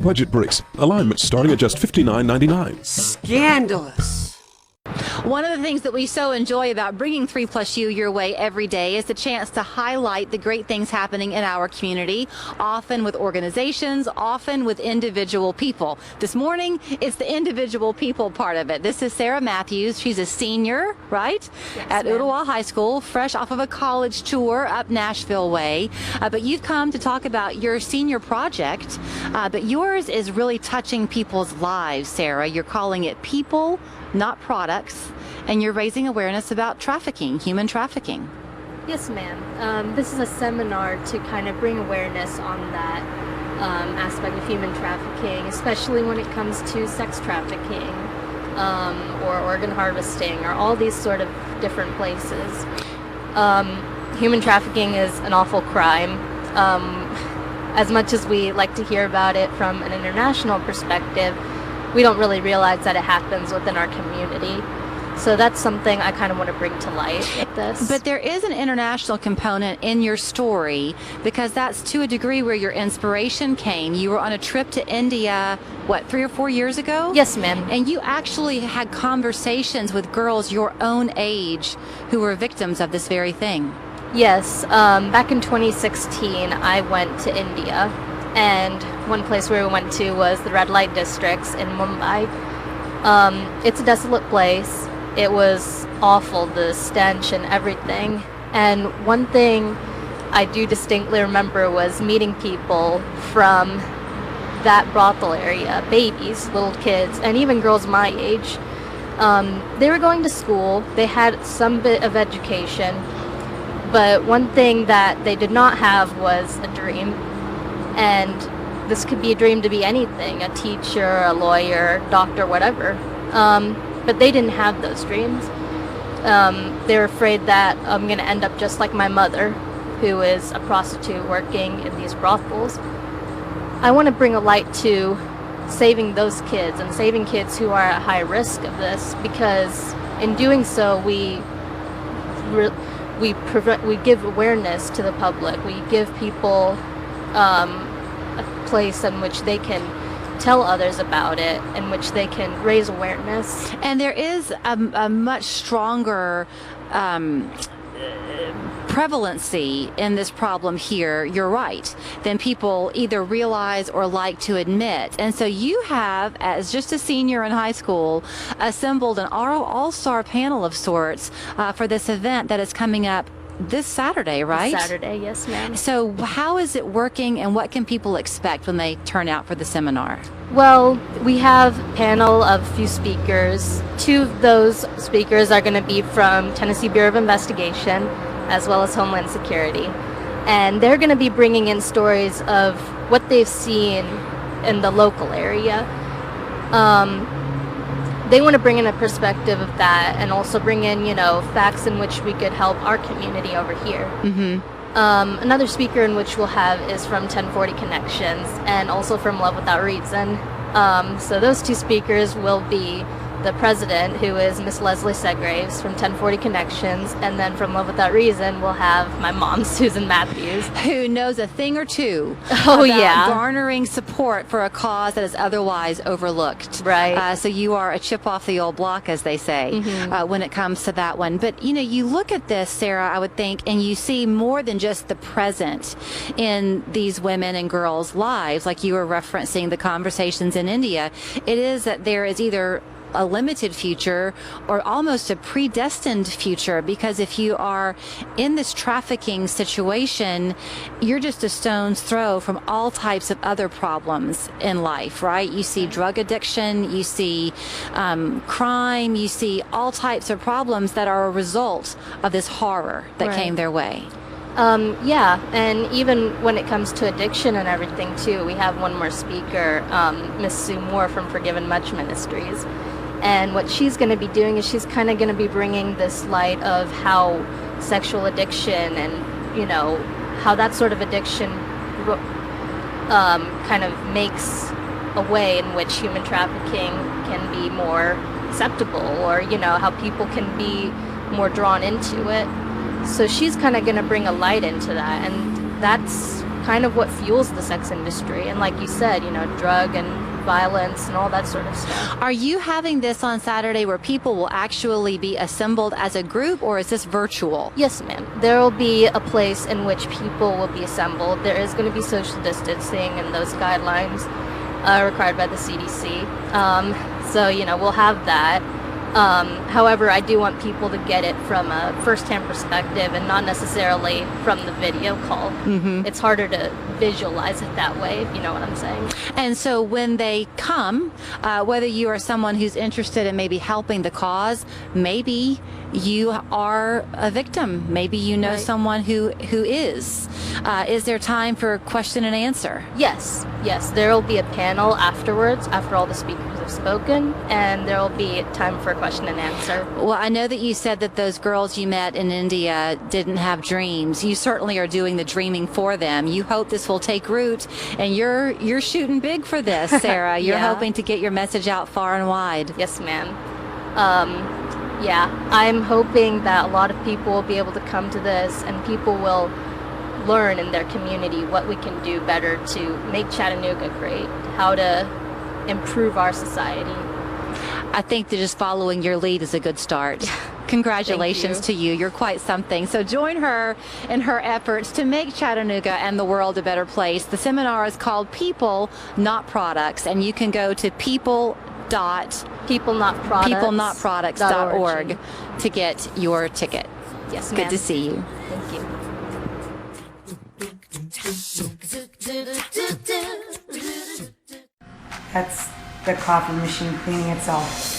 Budget bricks. Alignment starting at just $59.99. Scandalous. One of the things that we so enjoy about bringing 3+U your way every day is the chance to highlight the great things happening in our community, often with organizations, often with individual people. This morning, it's the individual people part of it. This is Sara Mathews. She's a senior, right? Yes, at ma'am. Ooltewah High School, fresh off of a college tour up Nashville way. But you've come to talk about your senior project, but yours is really touching people's lives, Sara. You're calling it People, Not Products, and you're raising awareness about trafficking, human trafficking. Yes, ma'am. This is a seminar to kind of bring awareness on that aspect of human trafficking, especially when it comes to sex trafficking or organ harvesting or all these sort of different places. Human trafficking is an awful crime. As much as we like to hear about it from an international perspective, we don't really realize that it happens within our community. So that's something I kind of want to bring to light with this. But there is an international component in your story, because that's to a degree where your inspiration came. You were on a trip to India, what, 3 or 4 years ago? Yes, ma'am. And you actually had conversations with girls your own age who were victims of this very thing. Yes. Back in 2016, I went to India. And one place where we went to was the red light districts in Mumbai. It's a desolate place. It was awful, the stench and everything. And one thing I do distinctly remember was meeting people from that brothel area, babies, little kids, and even girls my age. They were going to school, they had some bit of education, but one thing that they did not have was a dream. And this could be a dream to be anything, a teacher, a lawyer, doctor, whatever. But they didn't have those dreams. They're afraid that I'm going to end up just like my mother, who is a prostitute working in these brothels. I want to bring a light to saving those kids and saving kids who are at high risk of this, because in doing so, we give awareness to the public. We give people a place in which they can tell others about it, in which they can raise awareness. And there is a much stronger prevalency in this problem here, you're right, than people either realize or like to admit. And so you have, as just a senior in high school, assembled an all-star panel of sorts for this event that is coming up this Saturday, right? Saturday, yes, ma'am. So how is it working, and what can people expect when they turn out for the seminar? Well, we have a panel of a few speakers. 2 of those speakers are going to be from Tennessee Bureau of Investigation, as well as Homeland Security. And they're going to be bringing in stories of what they've seen in the local area. They want to bring in a perspective of that, and also bring in, facts in which we could help our community over here. Mm-hmm. Another speaker in which we'll have is from 1040 Connections, and also from Love Without Reason. So those 2 speakers will be the president, who is Miss Leslie Segraves from 1040 Connections, and then from Love Without Reason we'll have my mom, Susan Mathews, who knows a thing or two about garnering support for a cause that is otherwise overlooked. Right. So you are a chip off the old block, as they say, mm-hmm. When it comes to that one. But you look at this, Sara, I would think, and you see more than just the present in these women and girls' lives, like you were referencing the conversations in India. It is that there is either a limited future or almost a predestined future, because if you are in this trafficking situation, you're just a stone's throw from all types of other problems in life, right? You see drug addiction, you see crime, you see all types of problems that are a result of this horror that came their way. Yeah, and even when it comes to addiction and everything too, we have one more speaker, Miss Sue Moore from Forgiven Much Ministries. And what she's going to be doing is she's kind of going to be bringing this light of how sexual addiction and, how that sort of addiction kind of makes a way in which human trafficking can be more acceptable, or, how people can be more drawn into it. So she's kind of going to bring a light into that, and that's kind of what fuels the sex industry. And like you said, drug and violence and all that sort of stuff. Are you having this on Saturday where people will actually be assembled as a group, or is this virtual? Yes, ma'am. There will be a place in which people will be assembled. There is going to be social distancing and those guidelines required by the CDC. So, we'll have that. However, I do want people to get it from a first-hand perspective and not necessarily from the video call. Mm-hmm. It's harder to visualize it that way, if you know what I'm saying. And so when they come, whether you are someone who's interested in maybe helping the cause, maybe you are a victim, maybe you know someone who is. Is there time for question and answer? Yes. There will be a panel afterwards, after all the speakers have spoken, and there will be time for question and answer. Well, I know that you said that those girls you met in India didn't have dreams. You certainly are doing the dreaming for them. You hope this will take root, and you're shooting big for this, Sarah. You're hoping to get your message out far and wide. Yes, ma'am. I'm hoping that a lot of people will be able to come to this, and people will learn in their community what we can do better to make Chattanooga great, how to improve our society. I think that just following your lead is a good start. Congratulations to you. You're quite something. So join her in her efforts to make Chattanooga and the world a better place. The seminar is called People, Not Products, and you can go to peoplenotproducts.org to get your ticket. Yes, ma'am. Good to see you. Thank you. That's the coffee machine cleaning itself.